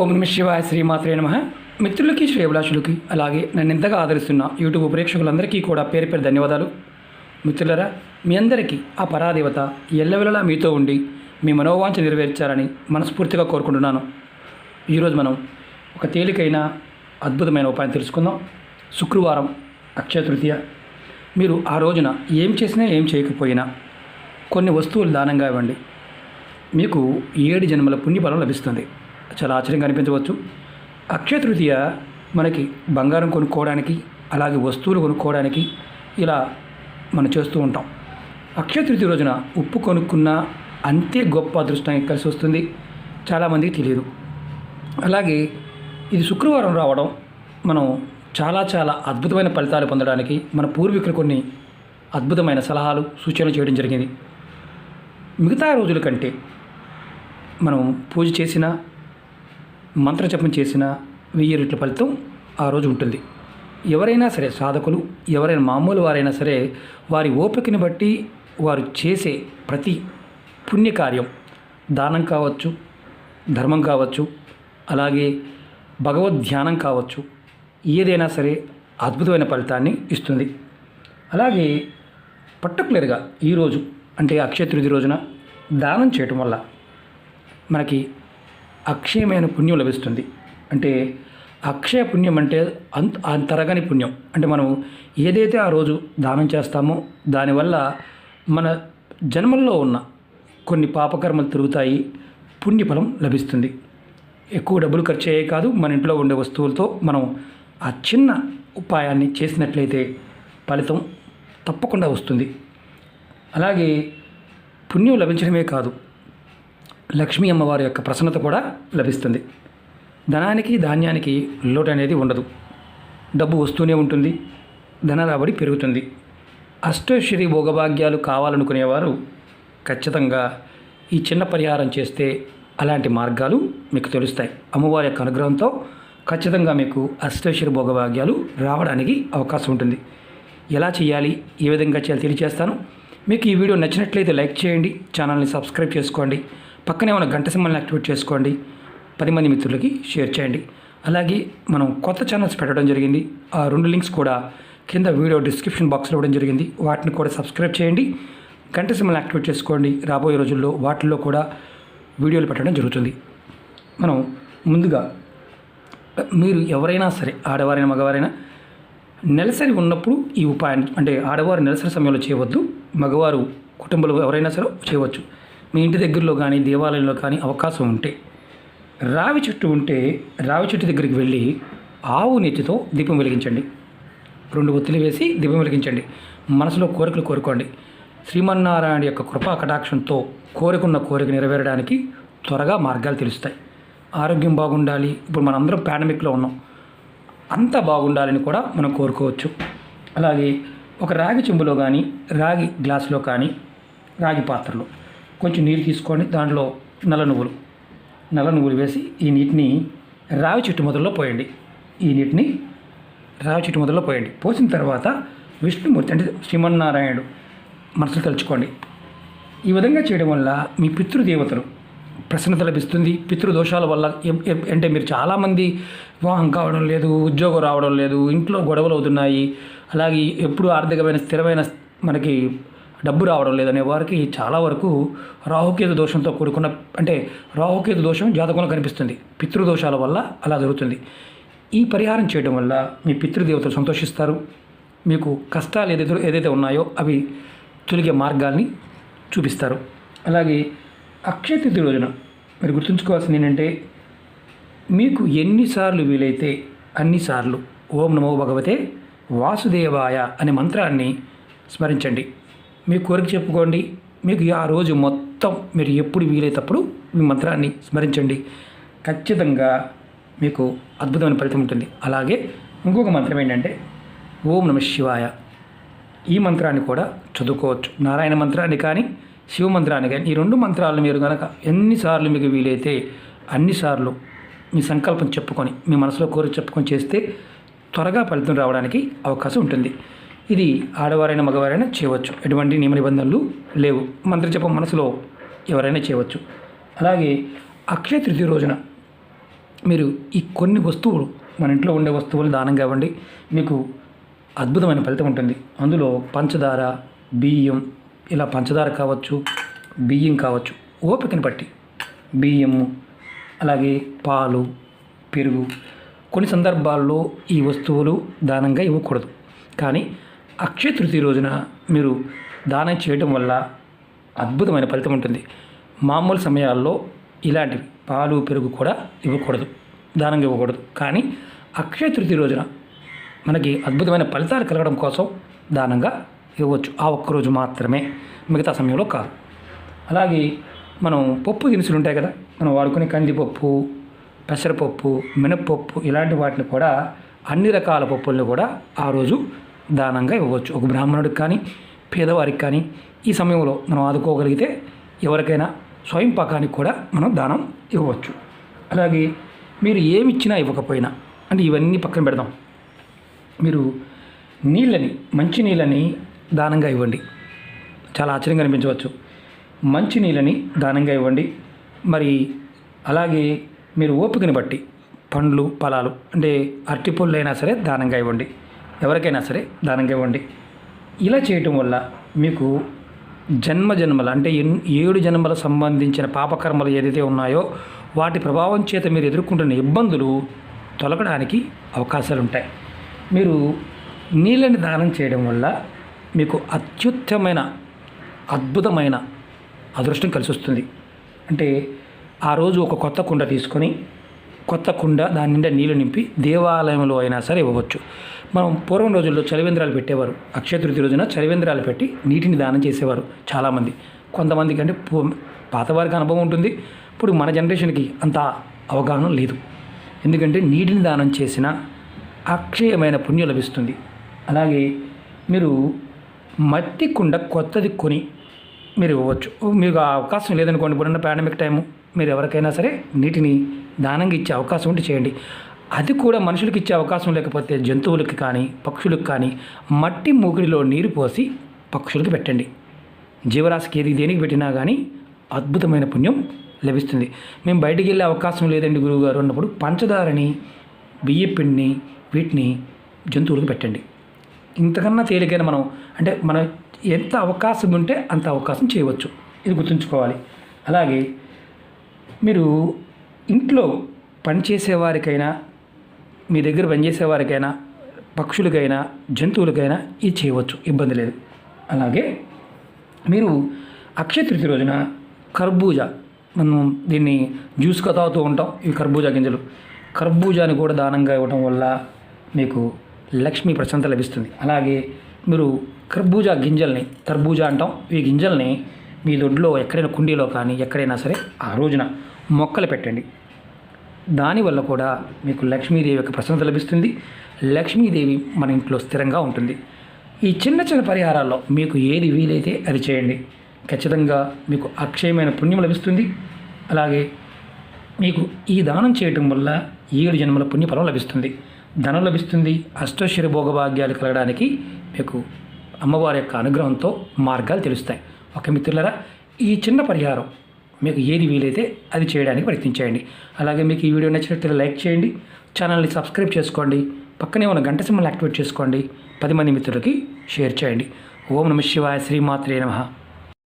ఓం నమ శివాయ శ్రీమాత్రే నమః. మిత్రులకి శ్రేయభిలాషులకి అలాగే నన్ను ఎంతగా ఆదరిస్తున్న యూట్యూబ్ ప్రేక్షకులందరికీ కూడా పేరు పేరు ధన్యవాదాలు. మిత్రులరా, మీ అందరికీ ఆ పరాదేవత ఎల్లవెల్లలా మీతో ఉండి మీ మనోవాంఛ నెరవేర్చాలని మనస్ఫూర్తిగా కోరుకుంటున్నాను. ఈరోజు మనం ఒక తేలికైన అద్భుతమైన ఉపాయం తెలుసుకుందాం. శుక్రవారం అక్షయ తృతీయ. మీరు ఆ రోజున ఏం చేసినా ఏం చేయకపోయినా కొన్ని వస్తువులు దానంగా ఇవ్వండి. మీకు 7 జన్మల పుణ్యఫలం లభిస్తుంది. చాలా ఆశ్చర్యంగా అనిపించవచ్చు. అక్షయ తృతీయ మనకి బంగారం కొనుక్కోవడానికి, అలాగే వస్తువులు కొనుక్కోవడానికి ఇలా మనం చేస్తూ ఉంటాం. అక్షయ తృతీయ రోజున ఉప్పు కొనుక్కున్నా అంతే గొప్ప అదృష్టం కలిసి వస్తుంది. చాలామందికి తెలియదు. అలాగే ఇది శుక్రవారం రావడం మనం చాలా అద్భుతమైన ఫలితాలు పొందడానికి మన పూర్వీకులు కొన్ని అద్భుతమైన సలహాలు సూచనలు చేయడం జరిగింది. మిగతా రోజుల కంటే మనం పూజ చేసిన, మంత్రజపం చేసిన 1000 రెట్ల ఫలితం ఆ రోజు ఉంటుంది. ఎవరైనా సరే, సాధకులు ఎవరైనా మామూలు వారైనా సరే, వారి ఓపికని బట్టి వారు చేసే ప్రతి పుణ్యకార్యం, దానం కావచ్చు, ధర్మం కావచ్చు, అలాగే భగవద్ ధ్యానం కావచ్చు, ఏదైనా సరే అద్భుతమైన ఫలితాన్ని ఇస్తుంది. అలాగే పర్టికులర్గా ఈరోజు అంటే అక్షయ తృతీయ రోజున దానం చేయటం వల్ల మనకి అక్షయమైన పుణ్యం లభిస్తుంది. అంటే అక్షయ పుణ్యం అంటే తరగని పుణ్యం. అంటే మనం ఏదైతే ఆ రోజు దానం చేస్తామో దానివల్ల మన జన్మల్లో ఉన్న కొన్ని పాపకర్మలు తిరుగుతాయి, పుణ్యఫలం లభిస్తుంది. ఎక్కువ డబ్బులు ఖర్చు అయ్యే కాదు, మన ఇంట్లో ఉండే వస్తువులతో మనం ఆ చిన్న ఉపాయాన్ని చేసినట్లయితే ఫలితం తప్పకుండా వస్తుంది. అలాగే పుణ్యం లభించడమే కాదు, లక్ష్మీ అమ్మవారి యొక్క ప్రసన్నత కూడా లభిస్తుంది. ధనానికి ధాన్యానికి లోటు అనేది ఉండదు. డబ్బు వస్తూనే ఉంటుంది, ధన రాబడి పెరుగుతుంది. అష్టైశ్వర్య భోగభాగ్యాలు కావాలనుకునేవారు ఖచ్చితంగా ఈ చిన్న పరిహారం చేస్తే అలాంటి మార్గాలు మీకు తెలుస్తాయి. అమ్మవారి యొక్క అనుగ్రహంతో ఖచ్చితంగా మీకు అష్టైశ్వర్య భోగభాగ్యాలు రావడానికి అవకాశం ఉంటుంది. ఎలా చేయాలి, ఏ విధంగా చేయాలి తెలియజేస్తాను. మీకు ఈ వీడియో నచ్చినట్లయితే లైక్ చేయండి, ఛానల్ని సబ్స్క్రైబ్ చేసుకోండి, పక్కనే ఉన్న గంట సింబల్ని యాక్టివేట్ చేసుకోండి, 10 మంది మిత్రులకి షేర్ చేయండి. అలాగే మనం కొత్త ఛానల్స్ పెట్టడం జరిగింది. ఆ 2 లింక్స్ కూడా కింద వీడియో డిస్క్రిప్షన్ బాక్స్లో ఇవ్వడం జరిగింది. వాటిని కూడా సబ్స్క్రైబ్ చేయండి, గంట సింబల్ని యాక్టివేట్ చేసుకోండి. రాబోయే రోజుల్లో వాటిల్లో కూడా వీడియోలు పెట్టడం జరుగుతుంది. మనం ముందుగా మీరు ఎవరైనా సరే, ఆడవారైనా మగవారైనా, నెలసరి ఉన్నప్పుడు ఈ ఉపాయాన్ని, అంటే ఆడవారు నెలసరి సమయంలో చేయవద్దు, మగవారు కుటుంబంలో ఎవరైనా సరే చేయవచ్చు. మీ ఇంటి దగ్గరలో కానీ దేవాలయంలో కానీ అవకాశం ఉంటే, రావి చెట్టు ఉంటే రావి చెట్టు దగ్గరికి వెళ్ళి ఆవు నెత్తితో దీపం వెలిగించండి. 2 ఒత్తులు వేసి దీపం వెలిగించండి. మనసులో కోరికలు కోరుకోండి. శ్రీమన్నారాయణ యొక్క కృపా కటాక్షంతో కోరికున్న కోరిక నెరవేరడానికి త్వరగా మార్గాలు తెలుస్తాయి. ఆరోగ్యం బాగుండాలి. ఇప్పుడు మనందరం పాండమిక్లో ఉన్నాం, అంతా బాగుండాలని కూడా మనం కోరుకోవచ్చు. అలాగే ఒక రాగి చెంబులో కానీ, రాగి గ్లాసులో కానీ, రాగి పాత్రలో కొంచెం నీరు తీసుకోండి. దాంట్లో నల్ల నువ్వులు వేసి ఈ నీటిని రావి చెట్టు మొదల్లో పోయండి. పోసిన తర్వాత విష్ణుమూర్తి అంటే శ్రీమన్నారాయణుడు మనసులో తలుచుకోండి. ఈ విధంగా చేయడం వల్ల మీ పితృదేవతలు ప్రసన్నత లభిస్తుంది. పితృదోషాల వల్ల అంటే మీరు చాలామంది వివాహం కావడం లేదు, ఉద్యోగం రావడం లేదు, ఇంట్లో గొడవలు అవుతున్నాయి, అలాగే ఎప్పుడు ఆర్థికమైన స్థిరమైన మనకి డబ్బు రావడం లేదనే వారికి చాలా వరకు రాహుకేతు దోషంతో కూడుకున్న, అంటే రాహుకేతు దోషం జాతకంలో కనిపిస్తుంది. పితృదోషాల వల్ల అలా జరుగుతుంది. ఈ పరిహారం చేయడం వల్ల మీ పితృదేవతలు సంతోషిస్తారు. మీకు కష్టాలు ఏదైతే ఉన్నాయో అవి తొలగే మార్గాల్ని చూపిస్తారు. అలాగే అక్షయ తృతీయ రోజున మీరు గుర్తుంచుకోవాల్సింది ఏంటంటే, మీకు ఎన్నిసార్లు వీలైతే అన్నిసార్లు ఓం నమో భగవతే వాసుదేవాయ అనే మంత్రాన్ని స్మరించండి. మీ కోరిక చెప్పుకోండి. మీకు ఆ రోజు మొత్తం మీరు ఎప్పుడు వీలైనప్పుడు మీ మంత్రాన్ని స్మరించండి. ఖచ్చితంగా మీకు అద్భుతమైన ఫలితం ఉంటుంది. అలాగే ఇంకొక మంత్రం ఏంటంటే ఓం నమ శివాయ. ఈ మంత్రాన్ని కూడా చదువుకోవచ్చు. నారాయణ మంత్రాన్ని కానీ, శివ మంత్రాన్ని కానీ, ఈ 2 మంత్రాలను మీరు కనుక ఎన్నిసార్లు మీకు వీలైతే అన్నిసార్లు మీ సంకల్పం చెప్పుకొని, మీ మనసులో కోరిక చెప్పుకొని చేస్తే త్వరగా ఫలితం రావడానికి అవకాశం ఉంటుంది. ఇది ఆడవారైనా మగవారైనా చేయవచ్చు. ఎటువంటి నియమ నిబంధనలు లేవు. మంత్రజపం మనసులో ఎవరైనా చేయవచ్చు. అలాగే అక్షయ తృతీయ రోజున మీరు ఈ కొన్ని వస్తువులు మన ఇంట్లో ఉండే వస్తువులు దానంగా ఇవ్వండి. మీకు అద్భుతమైన ఫలితం ఉంటుంది. అందులో పంచదార, బియ్యం, ఇలా పంచదార కావచ్చు, బియ్యం కావచ్చు, ఓపికని బట్టి బియ్యము, అలాగే పాలు, పెరుగు. కొన్ని సందర్భాల్లో ఈ వస్తువులు దానంగా ఇవ్వకూడదు. కానీ అక్షయ తృతీయ రోజున మీరు దానం చేయడం వల్ల అద్భుతమైన ఫలితం ఉంటుంది. మామూలు సమయాల్లో ఇలాంటివి పాలు, పెరుగు కూడా ఇవ్వకూడదు, దానంగా ఇవ్వకూడదు. కానీ అక్షయ తృతీయ రోజున మనకి అద్భుతమైన ఫలితాలు కలగడం కోసం దానంగా ఇవ్వచ్చు. ఆ ఒక్కరోజు మాత్రమే, మిగతా సమయంలో కాదు. అలాగే మనం పప్పు దినుసులు ఉంటాయి కదా, మనం వాడుకునే కందిపప్పు, పెసరపప్పు, మినప్పప్పు, ఇలాంటి వాటిని కూడా, అన్ని రకాల పప్పులను కూడా ఆ రోజు దానంగా ఇవ్వచ్చు. ఒక బ్రాహ్మణుడికి కానీ, పేదవారికి కానీ ఈ సమయంలో మనం ఆదుకోగలిగితే ఎవరికైనా స్వయం పాకానికి కూడా మనం దానం ఇవ్వచ్చు. అలాగే మీరు ఏమిచ్చినా ఇవ్వకపోయినా, అంటే ఇవన్నీ పక్కన పెడదాం, మీరు నీళ్ళని, మంచి నీళ్ళని దానంగా ఇవ్వండి. చాలా ఆశ్చర్యంగా అనిపించవచ్చు. మంచి నీళ్ళని దానంగా ఇవ్వండి. మరి అలాగే మీరు ఓపికని బట్టి పండ్లు, ఫలాలు, అంటే అరటిపళ్ళు అయినా సరే దానంగా ఇవ్వండి. ఎవరికైనా సరే దానంగా ఇవ్వండి. ఇలా చేయటం వల్ల మీకు జన్మల అంటే 7 జన్మల సంబంధించిన పాపకర్మలు ఏదైతే ఉన్నాయో వాటి ప్రభావం చేత మీరు ఎదుర్కొంటున్న ఇబ్బందులు తొలగడానికి అవకాశాలు ఉంటాయి. మీరు నీళ్ళని దానం చేయడం వల్ల మీకు అత్యుత్తమైన, అద్భుతమైన అదృష్టం కలిసి వస్తుంది. అంటే ఆ రోజు ఒక కొత్త కుండ తీసుకొని, కొత్త కుండ దాని నిండా నీళ్లు నింపి దేవాలయంలో అయినా సరే ఇవ్వవచ్చు. మనం పూర్వం రోజుల్లో చలివేంద్రాలు పెట్టేవారు. అక్షయ తృతీయ రోజున చలివేంద్రాలు పెట్టి నీటిని దానం చేసేవారు చాలామంది. కొంతమందికి అంటే పాతవారికి అనుభవం ఉంటుంది, ఇప్పుడు మన జనరేషన్కి అంత అవగాహన లేదు. ఎందుకంటే నీటిని దానం చేసిన అక్షయమైన పుణ్యం లభిస్తుంది. అలాగే మీరు మట్టి కుండ కొత్తది కొని మీరు ఇవ్వచ్చు. మీకు ఆ అవకాశం లేదనుకోండి, ఇప్పుడున్న పాండమిక్ టైము, మీరు ఎవరికైనా సరే నీటిని దానంగా ఇచ్చే అవకాశం ఉంటే చేయండి. అది కూడా మనుషులకు ఇచ్చే అవకాశం లేకపోతే జంతువులకి కానీ, పక్షులకు కానీ మట్టి మూకిడిలో నీరు పోసి పక్షులకు పెట్టండి. జీవరాశికి ఏది దేనికి పెట్టినా కానీ అద్భుతమైన పుణ్యం లభిస్తుంది. మేము బయటికి వెళ్ళే అవకాశం లేదండి గురువుగారు అన్నప్పుడు పంచదారని, బియ్యపిండిని, వీటిని జంతువులకు పెట్టండి. ఇంతకన్నా తేలికైన మనం ఎంత అవకాశం ఉంటే అంత అవకాశం చేయవచ్చు. ఇది గుర్తుంచుకోవాలి. అలాగే మీరు ఇంట్లో పనిచేసేవారికైనా, మీ దగ్గర పనిచేసేవారికైనా, పక్షులకైనా, జంతువులకైనా ఇది చేయవచ్చు, ఇబ్బంది లేదు. అలాగే మీరు అక్షయ తృతీయ రోజున కర్బూజా, మనం దీన్ని జ్యూస్గా తాగుతూ ఉంటాం, ఇవి కర్బూజా గింజలు. కర్బూజాని కూడా దానంగా ఇవ్వడం వల్ల మీకు లక్ష్మీ ప్రశాంతత లభిస్తుంది. అలాగే మీరు కర్బూజా గింజల్ని, తర్బూజా అంటాం, ఈ గింజల్ని మీ దొడ్లో ఎక్కడైనా కుండీలో కానీ ఎక్కడైనా సరే ఆ రోజున మొక్కలు పెట్టండి. దానివల్ల కూడా మీకు లక్ష్మీదేవి యొక్క ప్రశాంతత లభిస్తుంది. లక్ష్మీదేవి మన ఇంట్లో స్థిరంగా ఉంటుంది. ఈ చిన్న చిన్న పరిహారాల్లో మీకు ఏది వీలైతే అది చేయండి. ఖచ్చితంగా మీకు అక్షయమైన పుణ్యం లభిస్తుంది. అలాగే మీకు ఈ దానం చేయటం వల్ల 7 జన్మల పుణ్యఫలం లభిస్తుంది, ధనం లభిస్తుంది. అష్టైశ్వర్య భోగభాగ్యాలు కలగడానికి మీకు అమ్మవారి యొక్క అనుగ్రహంతో మార్గాలు తెలుస్తాయి. ఓకే మిత్రులారా, ఈ చిన్న పరిహారం మీకు ఏది వీలైతే అది చేయడానికి ప్రయత్నించండి. అలాగే మీకు ఈ వీడియో నచ్చినట్లయితే లైక్ చేయండి, ఛానల్ని సబ్స్క్రైబ్ చేసుకోండి, పక్కనే ఉన్న గంట సింబల్ని యాక్టివేట్ చేసుకోండి, 10 మంది మిత్రులకి షేర్ చేయండి. ఓం నమః శివాయ, శ్రీమాత్రే నమః.